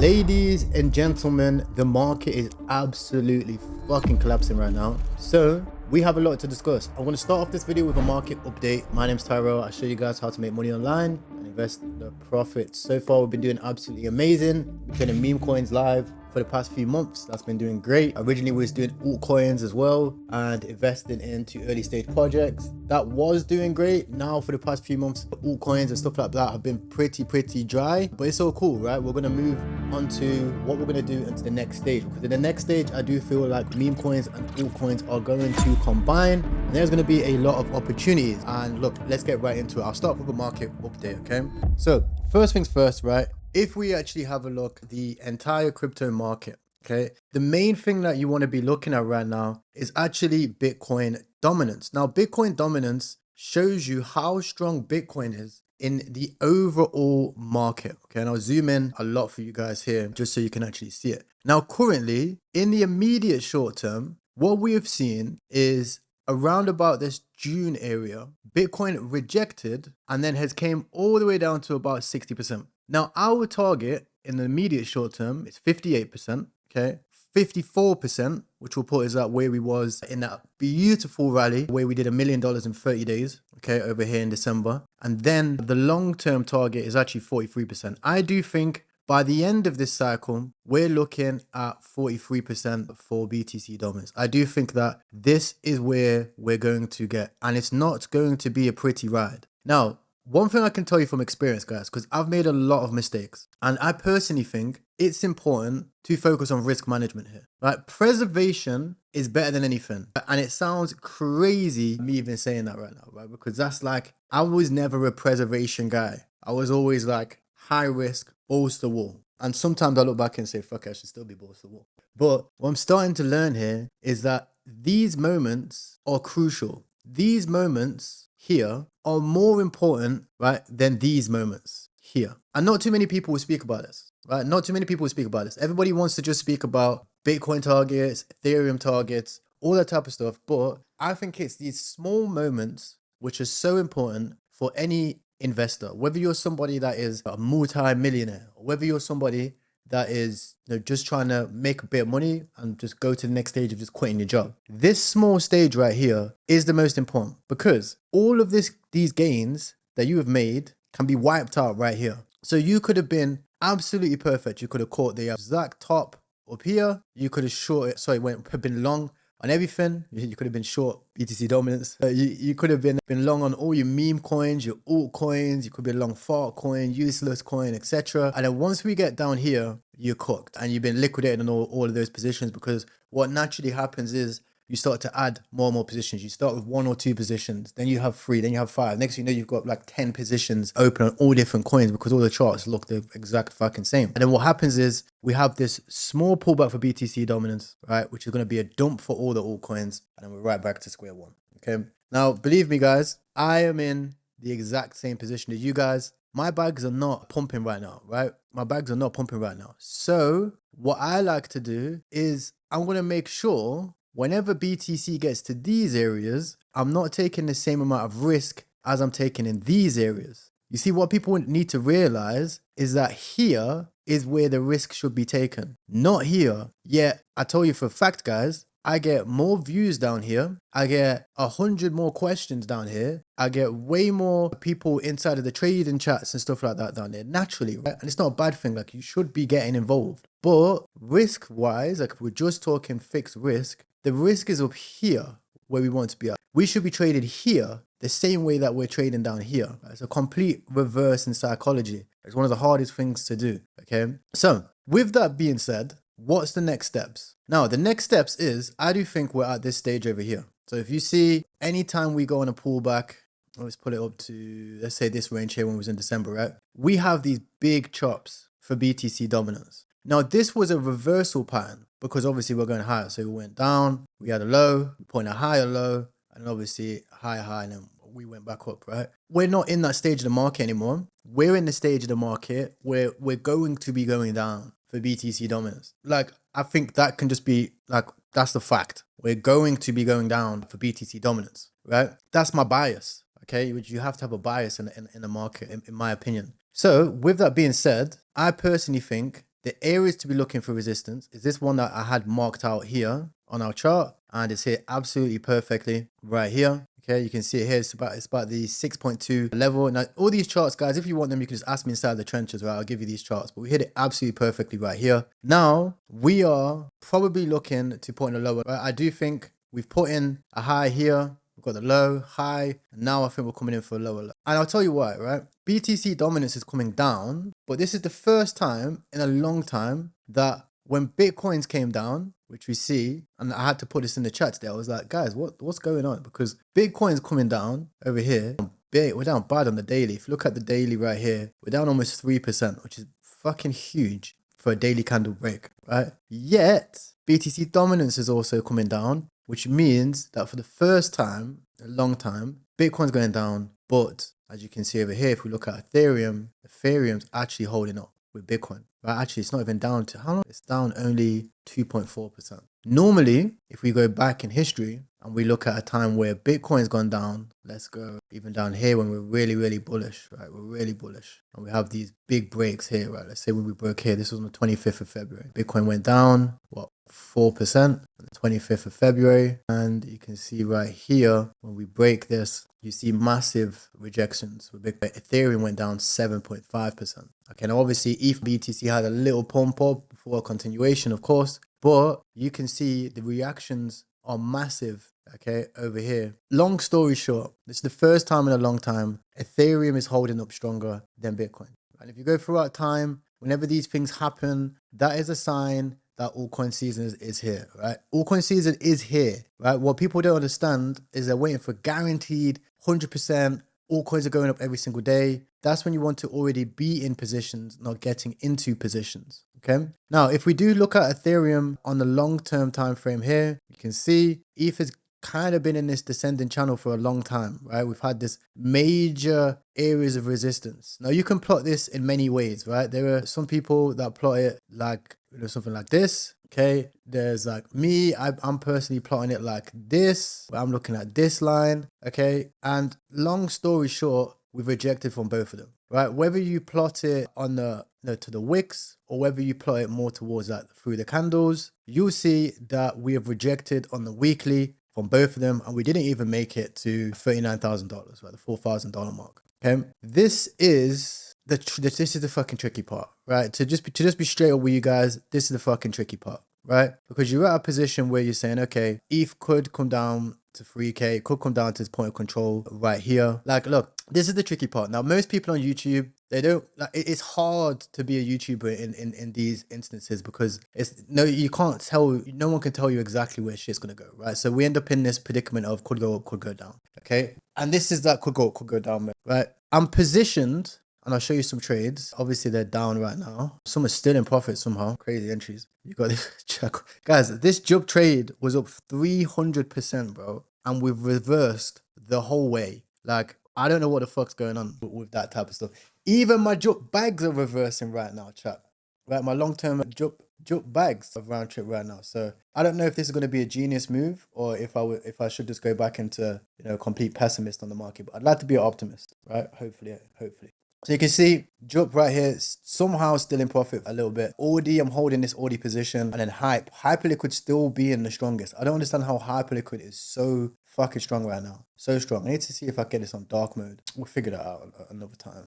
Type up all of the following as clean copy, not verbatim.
Ladies and gentlemen, the market is absolutely fucking collapsing right now. So we have a lot to discuss. I'm going to start off this video with a market update. My name's Tyrell. I'll show you guys how to make money online and invest the profits. So far, we've been doing absolutely amazing. We've been in meme coins live for the past few months. That's been doing great. Originally, we was doing altcoins as well and investing into early stage projects. That was doing great. Now for the past few months, altcoins and stuff like that have been pretty dry, but it's all cool, right? We're going to move on to what we're going to do into the next stage, because in the next stage, I do feel like meme coins and altcoins are going to combine, and there's going to be a lot of opportunities. And look, let's get right into it. I'll start with a market update, okay? So first things first, right? If we actually have a look at the entire crypto market, okay, the main thing that you want to be looking at right now is actually Bitcoin dominance. Now, Bitcoin dominance shows you how strong Bitcoin is in the overall market. Okay, and I'll zoom in a lot for you guys here just so you can actually see it. Now, currently, in the immediate short term, what we have seen is around about this June area, Bitcoin rejected and then has came all the way down to about 60%. Now, our target in the immediate short term is 58%, okay? 54%, which will put us at where we was in that beautiful rally where we did $1 million in 30 days, okay, over here in December. And then the long-term target is actually 43%. I do think by the end of this cycle, we're looking at 43% for BTC dominance. I do think that this is where we're going to get, and it's not going to be a pretty ride. Now, one thing I can tell you from experience, guys, because I've made a lot of mistakes, and I personally think it's important to focus on risk management here, right? Preservation is better than anything. And it sounds crazy me even saying that right now, right? Because that's like, I was never a preservation guy. I was always like high risk, balls to the wall. And sometimes I look back and say, fuck, I should still be balls to the wall. But what I'm starting to learn here is that these moments are crucial. These moments here are more important, right, than these moments here. And not too many people will speak about this, right? Not too many people will speak about this. Everybody wants to just speak about Bitcoin targets, Ethereum targets, all that type of stuff. But I think it's these small moments which are so important for any investor, whether you're somebody that is a multi-millionaire, or whether you're somebody that is, you know, just trying to make a bit of money and just go to the next stage of just quitting your job. This small stage right here is the most important, because all of these gains that you have made can be wiped out right here. So you could have been absolutely perfect. You could have caught the exact top up here. You could have short it, sorry, have been long on everything. You could have been short BTC dominance. You could have been long on all your meme coins, your altcoins. You could be long fart coin, useless coin, etc. And then once we get down here, you're cooked and you've been liquidated on all of those positions, because what naturally happens is you start to add more and more positions. You start with 1 or 2 positions, then you have 3, then you have 5. Next thing you know, you've got like 10 positions open on all different coins, because all the charts look the exact fucking same. And then what happens is we have this small pullback for BTC dominance, right? Which is going to be a dump for all the altcoins. And then we're right back to square one, okay? Now, believe me, guys, I am in the exact same position as you guys. My bags are not pumping right now, right? My bags are not pumping right now. So what I like to do is I'm going to make sure whenever BTC gets to these areas, I'm not taking the same amount of risk as I'm taking in these areas. You see, what people need to realize is that here is where the risk should be taken, not here. Yet, I tell you for a fact, guys, I get more views down here. I get 100 more questions down here. I get way more people inside of the trading chats and stuff like that down there, naturally, right? And it's not a bad thing. Like, you should be getting involved. But risk-wise, like if we're just talking fixed risk, the risk is up here where we want to be at. We should be traded here the same way that we're trading down here. It's a complete reverse in psychology. It's one of the hardest things to do, okay? So with that being said, what's the next steps? Now, the next steps is, I do think we're at this stage over here. So if you see, anytime we go on a pullback, let's put it up to, let's say this range here when it was in December, right? We have these big chops for BTC dominance. Now, this was a reversal pattern, because obviously we're going higher. So we went down, we had a low, we put in a higher low, and obviously high, and then we went back up, right? We're not in that stage of the market anymore. We're in the stage of the market where we're going to be going down for BTC dominance. Like, I think that can just be like, that's the fact. We're going to be going down for BTC dominance, right? That's my bias, okay? Which you have to have a bias in the market, in my opinion. So with that being said, I personally think the areas to be looking for resistance is this one that I had marked out here on our chart, and it's hit absolutely perfectly right here. Okay, you can see it here. It's about the 6.2 level. Now, all these charts, guys, if you want them, you can just ask me inside the trenches, right? I'll give you these charts. But we hit it absolutely perfectly right here. Now, we are probably looking to put in a lower, right? I do think we've put in a high here. We've got the low, high, and now I think we're coming in for a lower low. And I'll tell you why, right? BTC dominance is coming down, but this is the first time in a long time that when Bitcoins came down, which we see, and I had to put this in the chat today, I was like, guys, what's going on? Because Bitcoin's coming down over here. We're down bad on the daily. If you look at the daily right here, we're down almost 3%, which is fucking huge for a daily candle break, right? Yet, BTC dominance is also coming down, which means that for the first time in a long time, Bitcoin's going down. But as you can see over here, if we look at Ethereum, Ethereum's actually holding up with Bitcoin. Right? Actually, it's not even down to how long? It's down only 2.4%. Normally, if we go back in history and we look at a time where Bitcoin's gone down, let's go even down here when we're really, really bullish, right? We're really bullish. And we have these big breaks here, right? Let's say when we broke here, this was on the 25th of February. Bitcoin went down, what, 4% on the 25th of February. And you can see right here, when we break this, you see massive rejections. Ethereum went down 7.5%. Okay, now obviously ETH BTC had a little pump up before a continuation, of course, but you can see the reactions are massive, okay, over here. Long story short, this is the first time in a long time Ethereum is holding up stronger than Bitcoin. And if you go throughout time, whenever these things happen, that is a sign that altcoin season is here, right? Altcoin season is here, right? What people don't understand is they're waiting for guaranteed 100%. Altcoins are going up every single day. That's when you want to already be in positions, not getting into positions, okay? Now, if we do look at Ethereum on the long-term time frame here, you can see ETH has kind of been in this descending channel for a long time, right? We've had this major areas of resistance. Now, you can plot this in many ways, right? There are some people that plot it like, you know, something like this. Okay, there's like me, I'm personally plotting it like this. I'm looking at this line, okay? And long story short, we've rejected from both of them, right? Whether you plot it on the, you know, to the wicks, or whether you plot it more towards like through the candles, you'll see that we have rejected on the weekly from both of them, and we didn't even make it to $39,000, right? The $4,000 mark, okay? This is the fucking tricky part, right? To just be straight up with you guys, this is the fucking tricky part, right? Because you're at a position where you're saying, okay, ETH could come down to 3K, it could come down to this point of control right here. Like, look, this is the tricky part. Now, most people on YouTube, they don't like, it's hard to be a YouTuber in these instances because you can't tell, no one can tell you exactly where shit's gonna go, right? So we end up in this predicament of could go up, could go down, okay? And this is that could go up, could go down, right? I'm positioned, and I'll show you some trades. Obviously, they're down right now. Some are still in profit somehow. Crazy entries. You got this. Check. Guys, this jump trade was up 300%, bro. And we've reversed the whole way. Like, I don't know what the fuck's going on with that type of stuff. Even my jump bags are reversing right now, chat. Right, my long-term jump bags of round trip right now. So I don't know if this is going to be a genius move or if I should just go back into, you know, complete pessimist on the market. But I'd like to be an optimist, right? Hopefully. So you can see jump right here, somehow still in profit a little bit. Audi, I'm holding this Audi position, and then Hyperliquid still being the strongest. I don't understand how Hyperliquid is so fucking strong right now. So strong. I need to see if I get this on dark mode. We'll figure that out another time.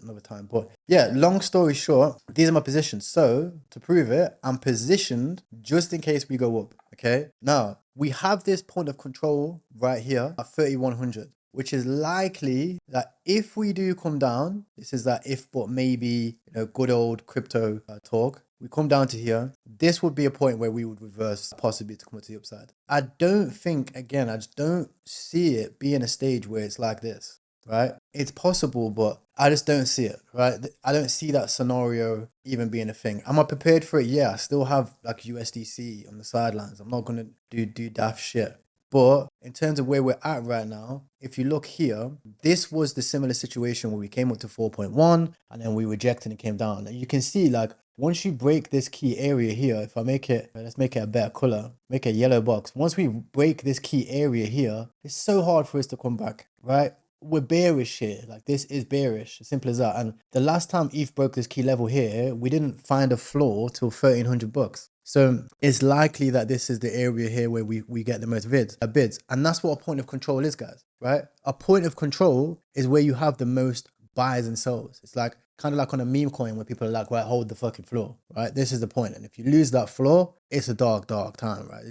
Another time. But yeah, long story short, these are my positions. So to prove it, I'm positioned just in case we go up. Okay. Now we have this point of control right here at 3,100. Which is likely that if we do come down, this is that if, but maybe, you know, good old crypto talk, we come down to here, this would be a point where we would reverse possibly to come to the upside. I don't think, again, I just don't see it being a stage where it's like this, right? It's possible, but I just don't see it, right? I don't see that scenario even being a thing. Am I prepared for it? Yeah, I still have like USDC on the sidelines. I'm not going to do daft shit. But in terms of where we're at right now, if you look here, this was the similar situation where we came up to 4.1 and then we rejected and came down. And you can see, like, once you break this key area here, if I make it, let's make it a better color, make a yellow box. Once we break this key area here, it's so hard for us to come back, right? we're bearish here. Like this is bearish, simple as that. And the last time ETH broke this key level here, we didn't find a floor till 1,300 bucks. So it's likely that this is the area here where we get the most bids. And that's what a point of control is, guys, right? A point of control is where you have the most buys and sells. It's like kind of like on a meme coin where people are like, right, hold the fucking floor, right? This is the point. And if you lose that floor, it's a dark time, right?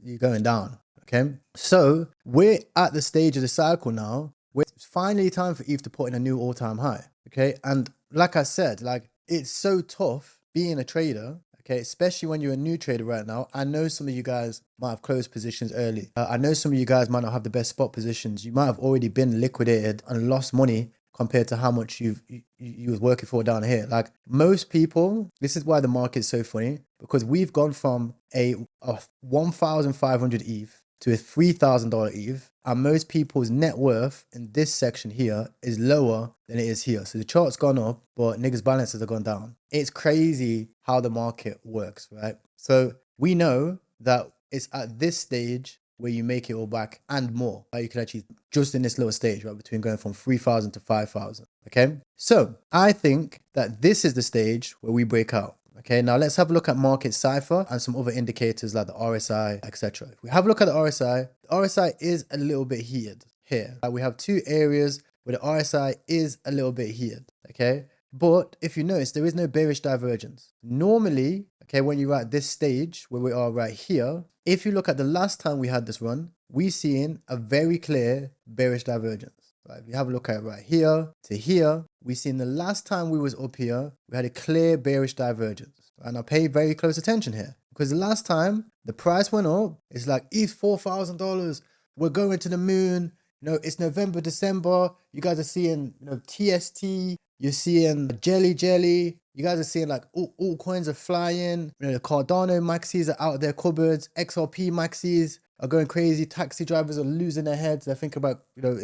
You're going down, okay? So we're at the stage of the cycle now where it's finally time for ETH to put in a new all-time high, okay? And like I said, like it's so tough being a trader, okay, especially when you're a new trader right now. I know some of you guys might have closed positions early. I know some of you guys might not have the best spot positions. You might have already been liquidated and lost money compared to how much you was working for down here. Like most people, this is why the market is so funny, because we've gone from a 1,500 ETH to a $3,000 ETH, and most people's net worth in this section here is lower than it is here. So the chart's gone up, but niggas' balances have gone down. It's crazy how the market works, right? So we know that it's at this stage where you make it all back and more. You can actually, just in this little stage, right, between going from 3,000 to 5,000, okay? So I think that this is the stage where we break out. Okay, now let's have a look at market cipher and some other indicators like the RSI, etc. If we have a look at the RSI is a little bit heated here. We have two areas where the RSI is a little bit heated, okay? But if you notice, there is no bearish divergence. Normally, okay, when you're at this stage where we are right here, if you look at the last time we had this run, we seen a very clear bearish divergence. Right, if you have a look at it right here to here, we seen the last time we was up here, we had a clear bearish divergence. And I pay very close attention here because the last time the price went up, it's like ETH $4,000. We're going to the moon. You know, it's November, December. You guys are seeing, you know, TST. You're seeing jelly. You guys are seeing like all coins are flying. You know, the Cardano maxis are out of their cupboards. XRP maxis are going crazy. Taxi drivers are losing their heads. They think about, you know,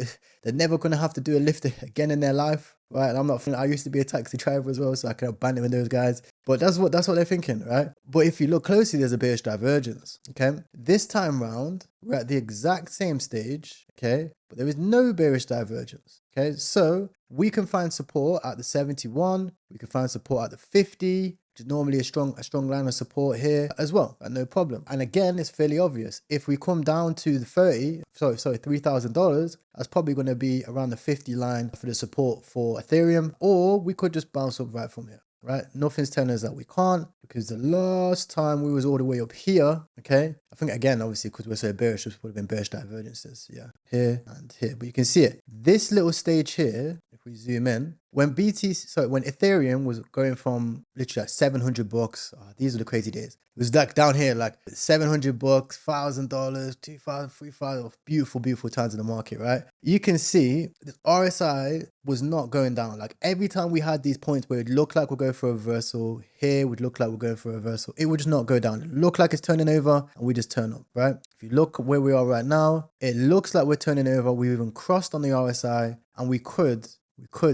they're never going to have to do a lift again in their life, right? And I'm not, I used to be a taxi driver as well, so I can abandon with those guys. But that's what they're thinking, right? But if you look closely, there's a bearish divergence, okay? This time round, we're at the exact same stage, okay? But there is no bearish divergence, okay? So we can find support at the 71. We can find support at the 50. Which is normally a strong line of support here as well, and no problem. And again, it's fairly obvious. If we come down to the $3,000, that's probably going to be around the 50 line for the support for Ethereum, or we could just bounce up right from here. Right, nothing's telling us that we can't, because the last time we was all the way up here, okay, I think again, obviously, because we're so bearish, this would have been bearish divergences, yeah, here and here. But you can see it, this little stage here, if we zoom in, when when Ethereum was going from literally like 700 bucks, these are the crazy days. It was like down here, like 700 bucks, $1,000, 2,000, 3,000, beautiful times in the market, right? You can see the RSI was not going down. Like every time we had these points where it looked like we're going for a reversal, here would look like we're going for a reversal, it would just not go down. It looked like it's turning over and we just turn up, right? If you look where we are right now, it looks like we're turning over. We've even crossed on the RSI and we could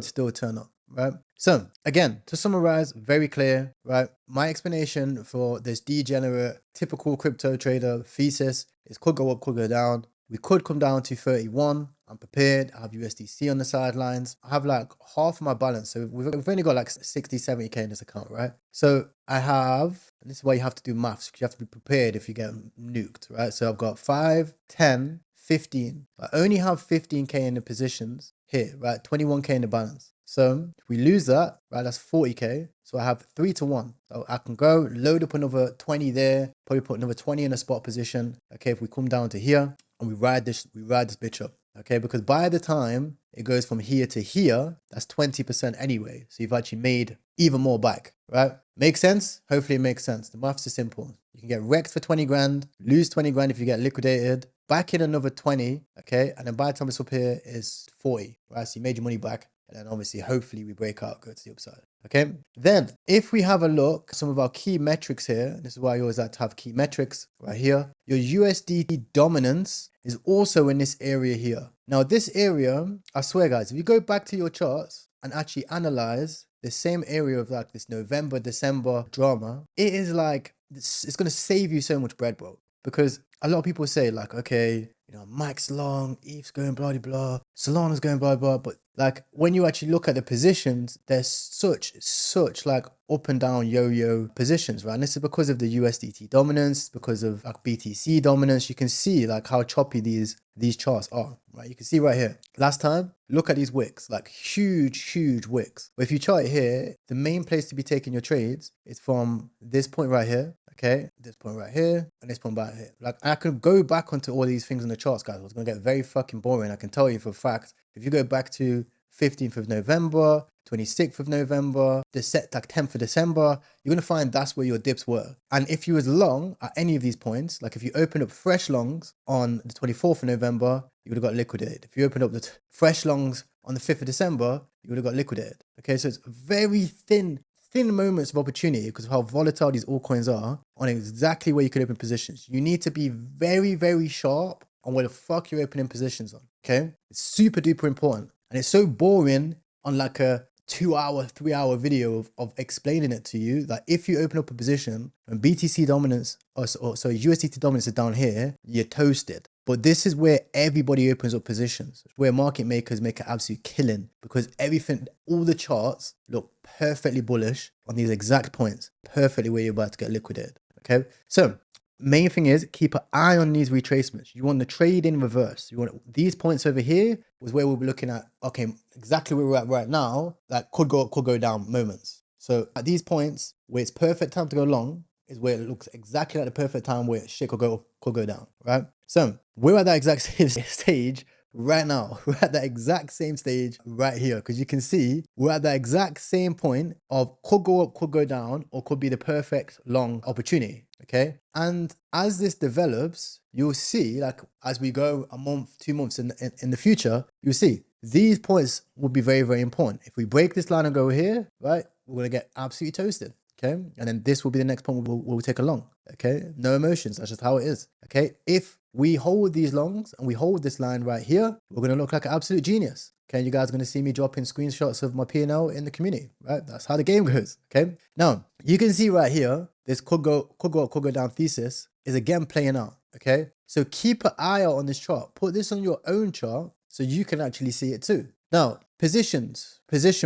still turn up, right? So again, to summarize, very clear, right? My explanation for this degenerate, typical crypto trader thesis is could go up, could go down. We could come down to 31. I'm prepared. I have USDC on the sidelines. I have like half of my balance. So we've only got like 60, 70K in this account, right? So I have, and this is why you have to do maths, because you have to be prepared if you get nuked, right? So I've got 5, 10, 15. I only have 15K in the positions here, right? 21K in the balance. So if we lose that, right, that's 40K. So I have 3 to 1. So I can go load up another 20 there, probably put another 20 in a spot position. Okay, if we come down to here and we ride this bitch up. Okay, because by the time it goes from here to here, that's 20% anyway. So you've actually made even more back, right? Make sense? Hopefully it makes sense. The maths is simple. You can get wrecked for 20 grand, lose 20 grand if you get liquidated, back in another 20, okay? And then by the time it's up here, it's 40, right? So you made your money back. And then obviously, hopefully we break out, go to the upside, okay? Then if we have a look at some of our key metrics here, this is why you always like to have key metrics right here. Your USDT dominance is also in this area here. Now this area, I swear guys, if you go back to your charts and actually analyze the same area of like this November, December drama, it is like, it's going to save you so much bread, bro. Because a lot of people say like, okay, you know, Max long, ETH's going blah blah blah, Solana's going blah blah. But like when you actually look at the positions, there's such like up and down yo-yo positions, right? And this is because of the USDT dominance, because of like BTC dominance. You can see like how choppy these charts are, right? You can see right here. Last time, look at these wicks, like huge wicks. But if you chart it here, the main place to be taking your trades is from this point right here, okay, this point right here, and this point right here. Like I could go back onto all these things in the charts, guys. It's gonna get very fucking boring. I can tell you for a fact. If you go back to 15th of November, 26th of November, the set like 10th of December, you're going to find that's where your dips were. And if you was long at any of these points, like if you open up fresh longs on the 24th of November, you would have got liquidated. If you open up the fresh longs on the 5th of December, you would have got liquidated. Okay, so it's very thin moments of opportunity because of how volatile these altcoins are on exactly where you could open positions. You need to be very sharp on where the fuck you're opening positions on. Okay, it's super duper important. And it's so boring on like a 2-hour, 3-hour video of explaining it to you that if you open up a position and BTC dominance, or sorry, USDT dominance is down here, you're toasted. But this is where everybody opens up positions, where market makers make an absolute killing because everything, all the charts look perfectly bullish on these exact points, perfectly where you're about to get liquidated. Okay, so main thing is keep an eye on these retracements. You want the trade in reverse. You want these points over here was where we'll be looking at, okay, exactly where we're at right now, that could go up, could go down moments. So at these points where it's perfect time to go long is where it looks exactly like the perfect time where shit could go up, could go down, right? So we're at that exact same stage right now. We're at that exact same stage right here because you can see we're at that exact same point of could go up, could go down, or could be the perfect long opportunity. Okay, and as this develops, you'll see like as we go a month, 2 months in the future, you'll see these points will be very important. If we break this line and go here, right, we're gonna get absolutely toasted. Okay, and then this will be the next point we'll take a long. Okay, no emotions, that's just how it is. Okay, if we hold these longs and we hold this line right here, we're gonna look like an absolute genius. Okay, you guys are gonna see me dropping screenshots of my P&L in the community, right? That's how the game goes. Okay, now you can see right here, this could go up, could go down thesis is again playing out. Okay, so keep an eye out on this chart. Put this on your own chart so you can actually see it too. Now, position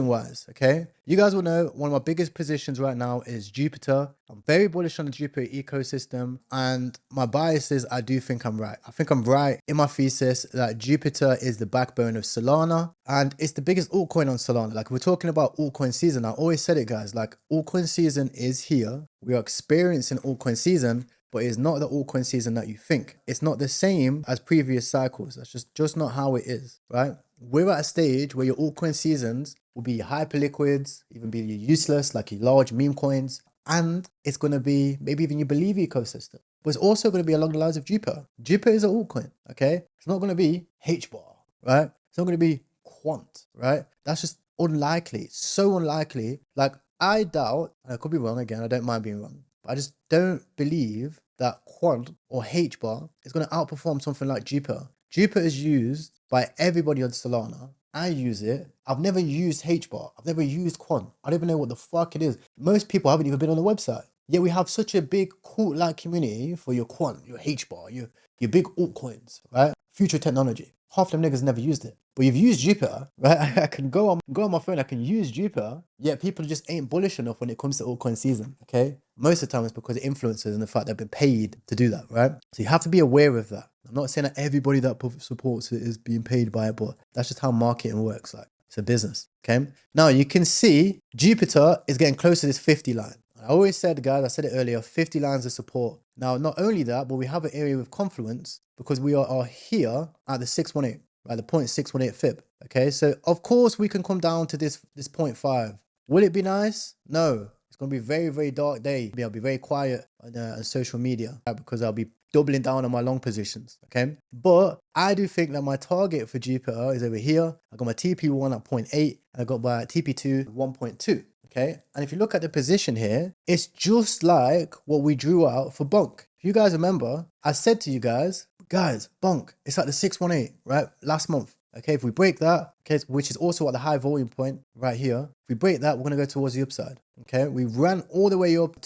wise, okay, you guys will know one of my biggest positions right now is Jupiter. I'm very bullish on the Jupiter ecosystem, and my bias is I do think I'm right. I think I'm right in my thesis that Jupiter is the backbone of Solana, and it's the biggest altcoin on Solana. Like, we're talking about altcoin season. I always said it, guys, like altcoin season is here. We are experiencing altcoin season, but it's not the altcoin season that you think. It's not the same as previous cycles. That's just not how it is, right? We're at a stage where your altcoin seasons will be hyper liquids, even be useless, like your large meme coins, and it's going to be maybe even your Believe ecosystem. But it's also going to be along the lines of Jupiter. Jupiter is an altcoin, okay? It's not going to be HBAR, right? It's not going to be Quant, right? That's just unlikely, so unlikely. Like, I doubt, and I could be wrong again, I don't mind being wrong, but I just don't believe that Quant or HBAR is going to outperform something like Jupiter. Jupiter is used by everybody on Solana. I use it. I've never used HBAR. I've never used Quant. I don't even know what the fuck it is. Most people haven't even been on the website. Yet we have such a big cult-like community for your Quant, your HBAR, your big altcoins, right? Future technology. Half them niggas never used it. But you've used Jupiter, right? I can go on my phone, I can use Jupiter, yet people just ain't bullish enough when it comes to altcoin season, okay? Most of the time it's because of influencers and the fact they've been paid to do that, right? So you have to be aware of that. I'm not saying that everybody that supports it is being paid by it, but that's just how marketing works. Like, it's a business, okay? Now you can see Jupiter is getting close to this 50 line. I always said, guys, I said it earlier, 50 lines of support. Now, not only that, but we have an area with confluence because we are here at the 618, right? The 0.618 fib. Okay, so of course we can come down to this 0.5. Will it be nice? No. It's going to be a very dark day. I'll be very quiet on social media, right? Because I'll be doubling down on my long positions. Okay, but I do think that my target for Jupiter is over here. I got my TP1 at 0.8 and I got my TP2 1.2. Okay, and if you look at the position here, it's just like what we drew out for Bonk. If you guys remember, I said to you guys, Bonk, it's like the 618, right? Last month. Okay, if we break that, okay, which is also at the high volume point right here, if we break that, we're going to go towards the upside. Okay, we ran all the way up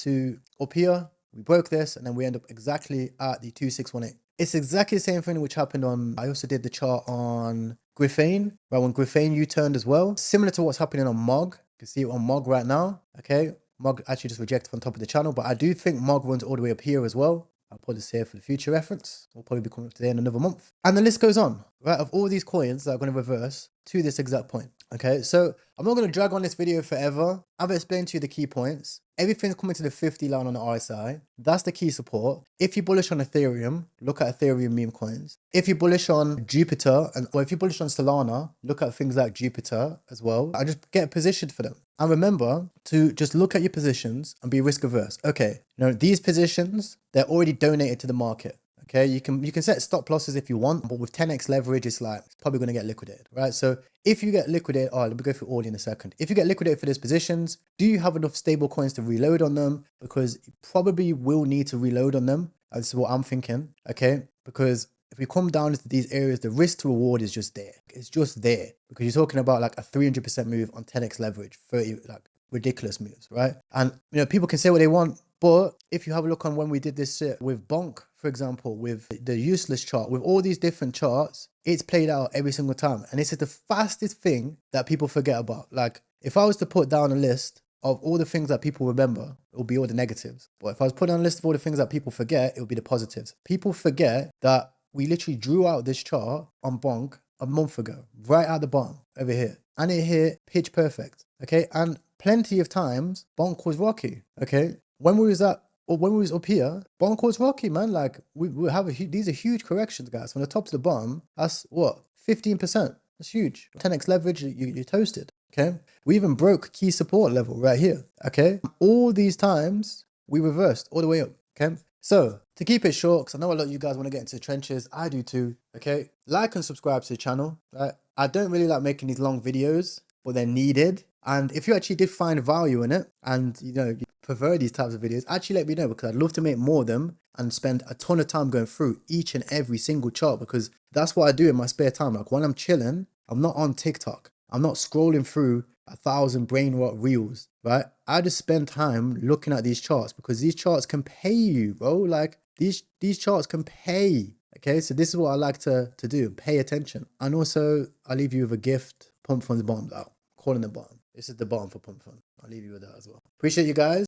here, we broke this, and then we end up exactly at the 2618. It's exactly the same thing which happened on, I also did the chart on Griffane, right? When Griffane U-turned as well, similar to what's happening on MOG. You can see it on MOG right now, okay? MOG actually just rejected on top of the channel, but I do think MOG runs all the way up here as well. I'll put this here for the future reference. We'll probably be coming up today in another month. And the list goes on, right? Of all these coins that are going to reverse to this exact point. Okay, so I'm not going to drag on this video forever. I've explained to you the key points. Everything's coming to the 50 line on the RSI. That's the key support. If you're bullish on Ethereum, look at Ethereum meme coins. If you're bullish on Jupiter, or if you're bullish on Solana, look at things like Jupiter as well. I just get positioned for them. And remember to just look at your positions and be risk averse. Okay, these positions, they're already donated to the market. Okay, you can set stop losses if you want, but with 10x leverage, it's probably going to get liquidated, right? So if you get liquidated, let me go through all in a second. If you get liquidated for those positions, do you have enough stable coins to reload on them? Because you probably will need to reload on them. This is what I'm thinking, okay? Because if we come down into these areas, the risk to reward is just there. It's just there because you're talking about like a 300% move on 10x leverage, 30, like ridiculous moves, right? And people can say what they want, but if you have a look on when we did this shit with Bonk, for example, with the useless chart, with all these different charts, it's played out every single time. And this is the fastest thing that people forget about. Like if I was to put down a list of all the things that people remember, it will be all the negatives. But if I was putting on a list of all the things that people forget, it will be the positives. People forget that we literally drew out this chart on Bonk a month ago, right at the bottom over here. And it hit pitch perfect, okay? And plenty of times, Bonk was rocky, okay? When we was up here, Bonk was rocky, man. Like we have these are huge corrections, guys. From the top to the bottom, that's what, 15%. That's huge. 10x leverage, you're toasted, okay? We even broke key support level right here, okay? All these times, we reversed all the way up, okay? So to keep it short, because I know a lot of you guys want to get into the trenches, I do too, okay? Like and subscribe to the channel, right? I don't really like making these long videos, but they're needed. And if you actually did find value in it and you prefer these types of videos, actually let me know, because I'd love to make more of them and spend a ton of time going through each and every single chart, because that's what I do in my spare time. Like when I'm chilling, I'm not on TikTok. I'm not scrolling through 1,000 brain rot reels, right? I just spend time looking at these charts because these charts can pay you, bro. Like these charts can pay. Okay, so this is what I like to do, pay attention. And also I'll leave you with a gift. Pump funds bottomed out. Calling the bottom. This is the bottom for pump fund. I'll leave you with that as well. Appreciate you guys.